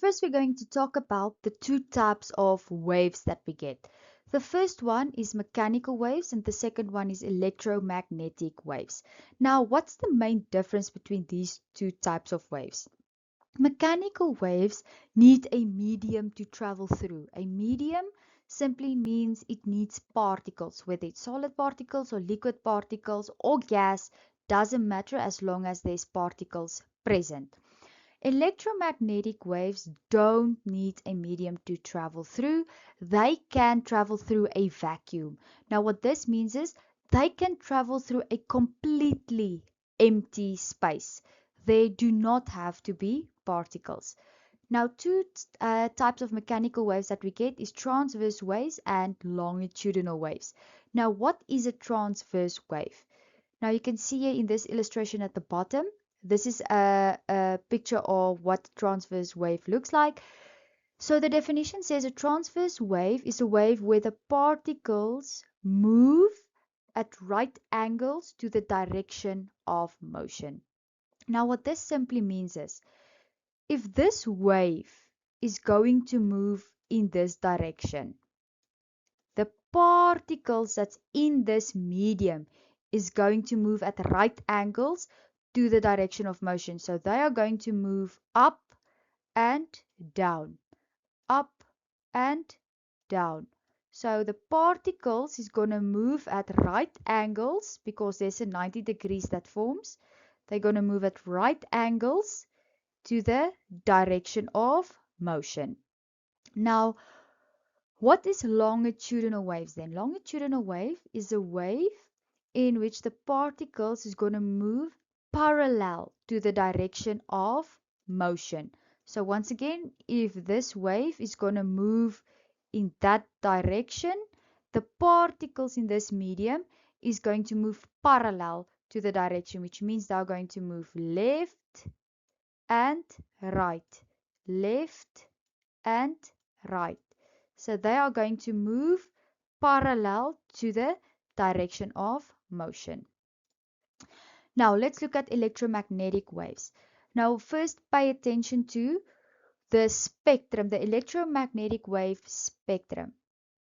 first we're going to talk about the two types of waves that we get. The first one is mechanical waves and the second one is electromagnetic waves. Now, what's the main difference between these two types of waves? Mechanical waves need a medium to travel through. A medium simply means it needs particles, whether it's solid particles or liquid particles or gas, doesn't matter as long as there's particles present. Electromagnetic waves don't need a medium to travel through. They can travel through a vacuum. Now, what this means is they can travel through a completely empty space. They do not have to be particles. Now, two types of mechanical waves that we get is transverse waves and longitudinal waves. Now, what is a transverse wave? Now, you can see here in this illustration at the bottom, this is a picture of what transverse wave looks like. So the definition says a transverse wave is a wave where the particles move at right angles to the direction of motion. Now, what this simply means is if this wave is going to move in this direction, the particles that's in this medium is going to move at right angles to the direction of motion. So they are going to move up and down, up and down. So the particles is going to move at right angles because there's a 90 degrees that forms. They're going to move at right angles to the direction of motion. Now, what is longitudinal waves then? Longitudinal wave is a wave in which the particles is going to move parallel to the direction of motion. So once again, if this wave is going to move in that direction, the particles in this medium is going to move parallel to the direction, which means they're going to move left and right, left and right. So they are going to move parallel to the direction of motion. Now let's look at electromagnetic waves. Now first pay attention to the spectrum. The electromagnetic wave spectrum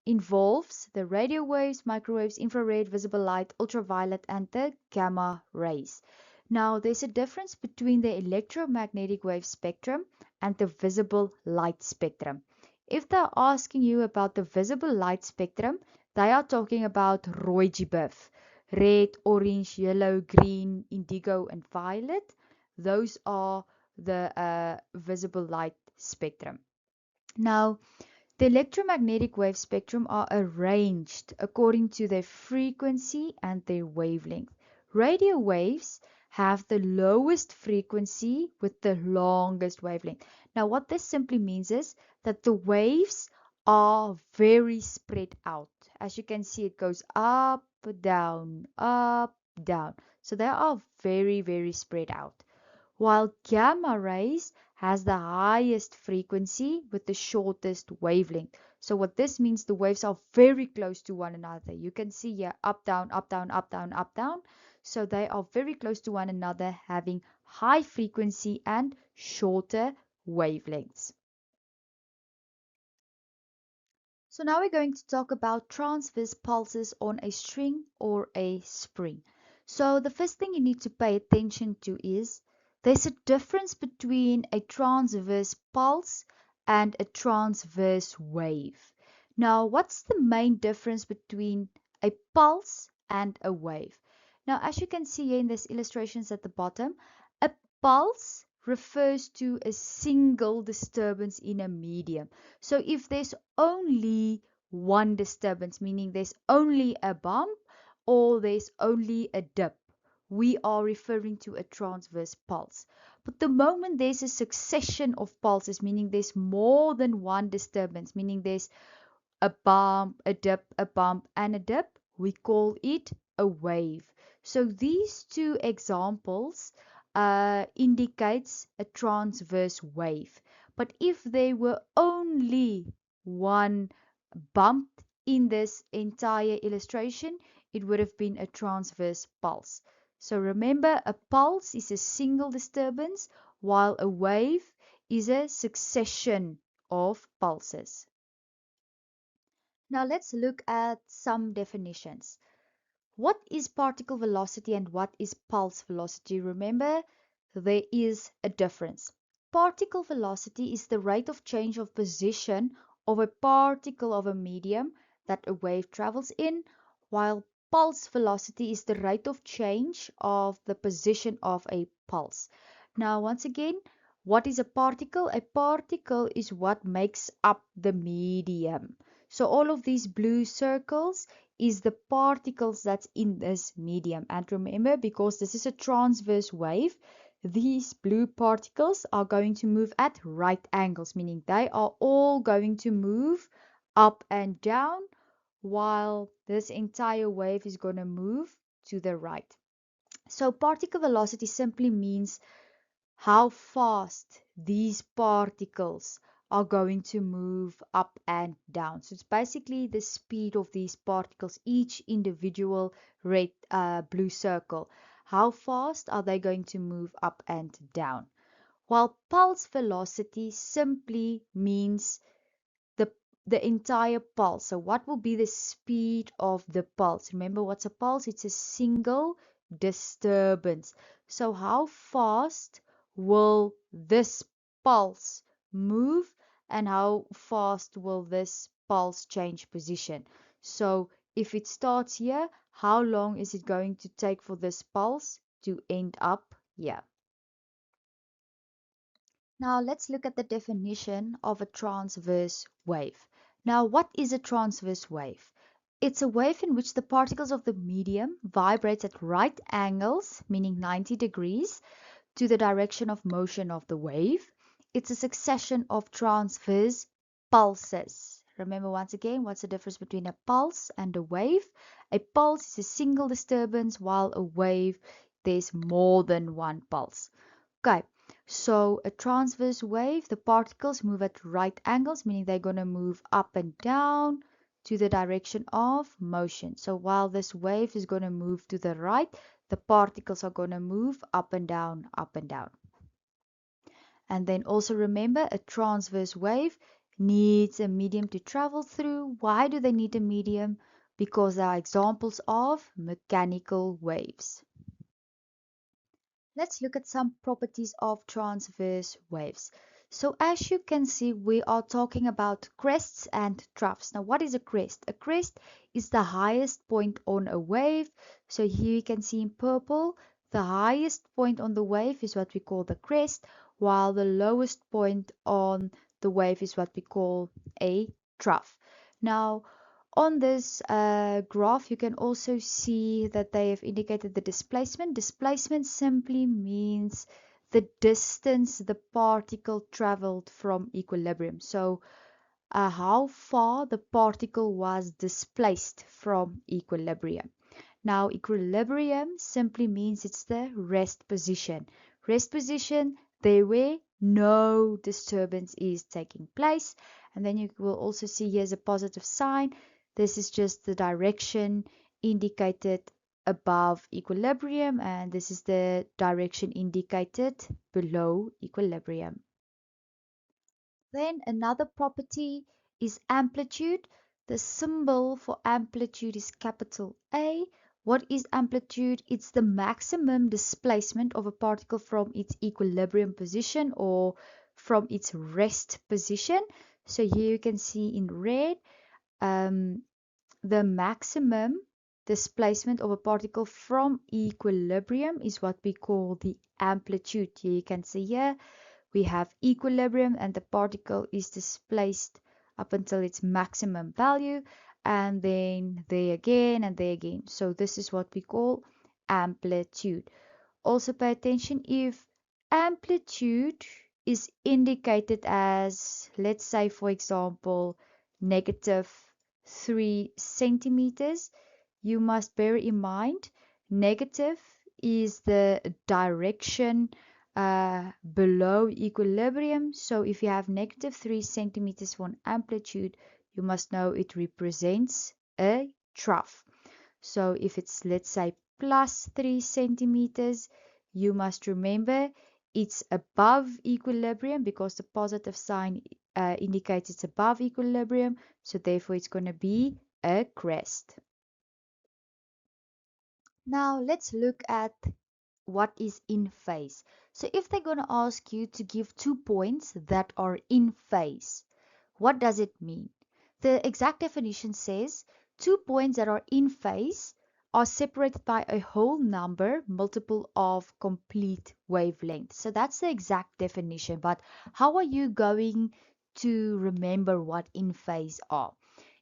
involves the radio waves, microwaves, infrared, visible light, ultraviolet, and the gamma rays. Now, there's a difference between the electromagnetic wave spectrum and the visible light spectrum. If they're asking you about the visible light spectrum, they are talking about Roy G. Biff. Red, orange, yellow, green, indigo, and violet. Those are the visible light spectrum. Now, the electromagnetic wave spectrum are arranged according to their frequency and their wavelength. Radio waves have the lowest frequency with the longest wavelength. Now, what this simply means is that the waves are very spread out. As you can see, it goes up, down, up, down. So they are very, very spread out. While gamma rays has the highest frequency with the shortest wavelength. So what this means, the waves are very close to one another. You can see here up, down, up, down, up, down, up, down. So they are very close to one another, having high frequency and shorter wavelengths. So now we're going to talk about transverse pulses on a string or a spring. So the first thing you need to pay attention to is there's a difference between a transverse pulse and a transverse wave. Now, what's the main difference between a pulse and a wave? Now, as you can see here in these illustrations at the bottom, a pulse refers to a single disturbance in a medium. So if there's only one disturbance, meaning there's only a bump or there's only a dip, we are referring to a transverse pulse. But the moment there's a succession of pulses, meaning there's more than one disturbance, meaning there's a bump, a dip, a bump, and a dip, we call it a wave. So these two examples indicates a transverse wave. But if there were only one bump in this entire illustration, it would have been a transverse pulse. So remember, a pulse is a single disturbance, while a wave is a succession of pulses. Now let's look at some definitions. What is particle velocity and what is pulse velocity? Remember, there is a difference. Particle velocity is the rate of change of position of a particle of a medium that a wave travels in, while pulse velocity is the rate of change of the position of a pulse. Now, once again, what is a particle? A particle is what makes up the medium. So all of these blue circles is the particles that's in this medium. And remember, because this is a transverse wave, these blue particles are going to move at right angles, meaning they are all going to move up and down, while this entire wave is going to move to the right. So particle velocity simply means how fast these particles are going to move up and down. So it's basically the speed of these particles, each individual red, blue circle. How fast are they going to move up and down? While pulse velocity simply means the the entire pulse. So what will be the speed of the pulse? Remember, what's a pulse? It's a single disturbance. So how fast will this pulse move and how fast will this pulse change position? So if it starts here, how long is it going to take for this pulse to end up here? Now let's look at the definition of a transverse wave. Now, what is a transverse wave? It's a wave in which the particles of the medium vibrate at right angles, meaning 90 degrees, to the direction of motion of the wave. It's a succession of transverse pulses. Remember once again, what's the difference between a pulse and a wave? A pulse is a single disturbance, while a wave, there's more than one pulse. Okay, so a transverse wave, the particles move at right angles, meaning they're going to move up and down to the direction of motion. So while this wave is going to move to the right, the particles are going to move up and down, up and down. And then also remember, a transverse wave needs a medium to travel through. Why do they need a medium? Because there are examples of mechanical waves. Let's look at some properties of transverse waves. So as you can see, we are talking about crests and troughs. Now, what is a crest? A crest is the highest point on a wave. So here you can see in purple, the highest point on the wave is what we call the crest, while the lowest point on the wave is what we call a trough. Now, on this graph, you can also see that they have indicated the displacement. Displacement simply means the distance the particle traveled from equilibrium. So how far the particle was displaced from equilibrium. Now, equilibrium simply means it's the rest position. Rest position, there where no disturbance is taking place. And then you will also see here's a positive sign. This is just the direction indicated above equilibrium, and this is the direction indicated below equilibrium. Then another property is amplitude. The symbol for amplitude is capital A. What is amplitude? It's the maximum displacement of a particle from its equilibrium position or from its rest position. So here you can see in red, the maximum displacement of a particle from equilibrium is what we call the amplitude. Here you can see here we have equilibrium and the particle is displaced up until its maximum value, and then there again and there again. So this is what we call amplitude. Also pay attention if amplitude is indicated as, let's say for example, -3 centimeters, you must bear in mind negative is the direction below equilibrium. So if you have -3 centimeters for an amplitude, you must know it represents a trough. So if it's, let's say, +3 centimeters, you must remember it's above equilibrium because the positive sign indicates it's above equilibrium. So therefore it's going to be a crest. Now let's look at what is in phase. So if they're going to ask you to give 2 points that are in phase, what does it mean? The exact definition says 2 points that are in phase are separated by a whole number multiple of complete wavelength. So that's the exact definition, but how are you going to remember what in phase are?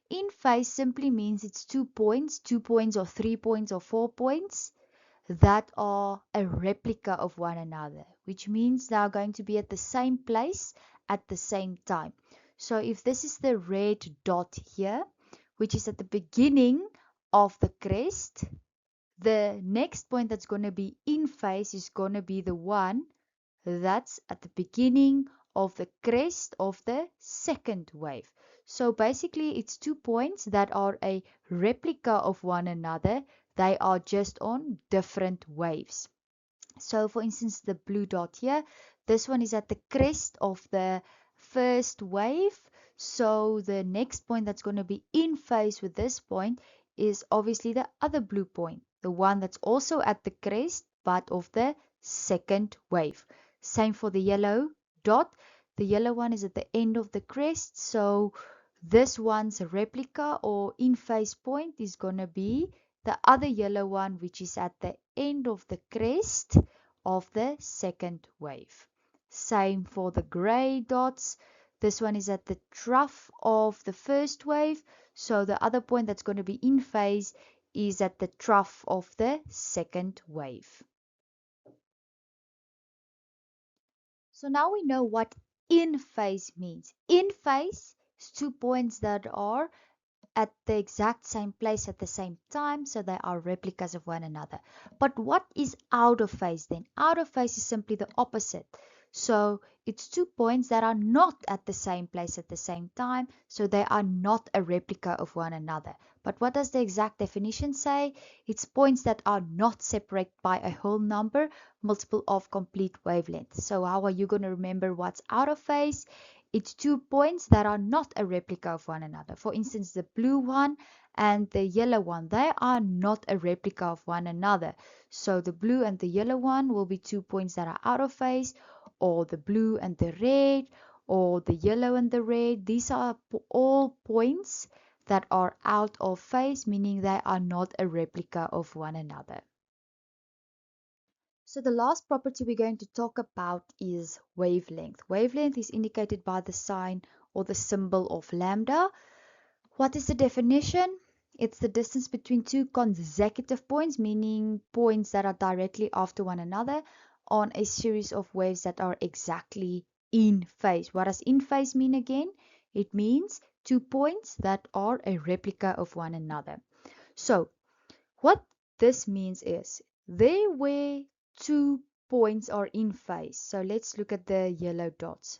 In phase simply means it's 2 points or 3 points or 4 points that are a replica of one another, which means they are going to be at the same place at the same time. So if this is the red dot here, which is at the beginning of the crest, the next point that's going to be in phase is going to be the one that's at the beginning of the crest of the second wave. So basically it's 2 points that are a replica of one another. They are just on different waves. So for instance, the blue dot here, this one is at the crest of the first wave. So the next point that's going to be in phase with this point is obviously the other blue point, the one that's also at the crest but of the second wave. Same for the yellow dot. The yellow one is at the end of the crest. So this one's replica or in phase point is going to be the other yellow one, which is at the end of the crest of the second wave. Same for the gray dots. This one is at the trough of the first wave. So the other point that's going to be in phase is at the trough of the second wave. So now we know what in phase means. In phase is 2 points that are at the exact same place at the same time, so they are replicas of one another. But what is out of phase then? Out of phase is simply the opposite. So it's 2 points that are not at the same place at the same time, so they are not a replica of one another. But what does the exact definition say? It's points that are not separated by a whole number multiple of complete wavelength. So how are you going to remember what's out of phase? It's 2 points that are not a replica of one another. For instance, the blue one and the yellow one, they are not a replica of one another. So the blue and the yellow one will be 2 points that are out of phase, or the blue and the red, or the yellow and the red. These are all points that are out of phase, meaning they are not a replica of one another. So the last property we're going to talk about is wavelength. Wavelength is indicated by the sign or the symbol of lambda. What is the definition? It's the distance between two consecutive points, meaning points that are directly after one another on a series of waves that are exactly in phase. What does in phase mean again? It means 2 points that are a replica of one another. So what this means is there where 2 points are in phase. So let's look at the yellow dots.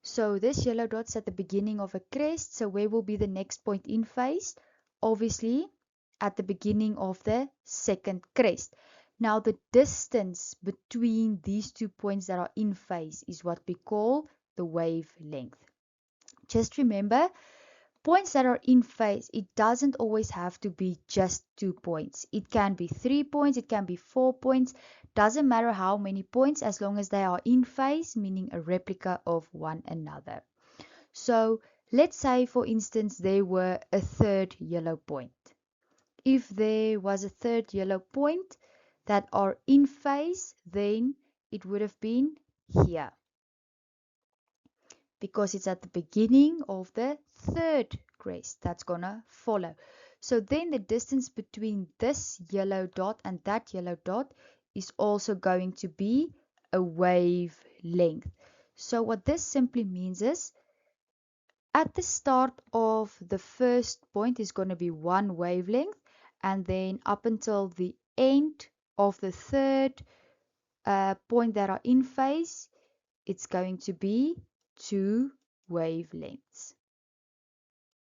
So this yellow dot's at the beginning of a crest. So where will be the next point in phase? Obviously at the beginning of the second crest. Now the distance between these 2 points that are in phase is what we call the wavelength. Just remember, points that are in phase, it doesn't always have to be just 2 points. It can be 3 points, it can be 4 points. Doesn't matter how many points as long as they are in phase, meaning a replica of one another. So let's say, for instance, there were a third yellow point. If there was a third yellow point that are in phase, then it would have been here, because it's at the beginning of the third crest that's gonna follow. So then the distance between this yellow dot and that yellow dot is also going to be a wavelength. So what this simply means is at the start of the first point is going to be one wavelength, and then up until the end of the third point that are in phase, it's going to be 2 wavelengths.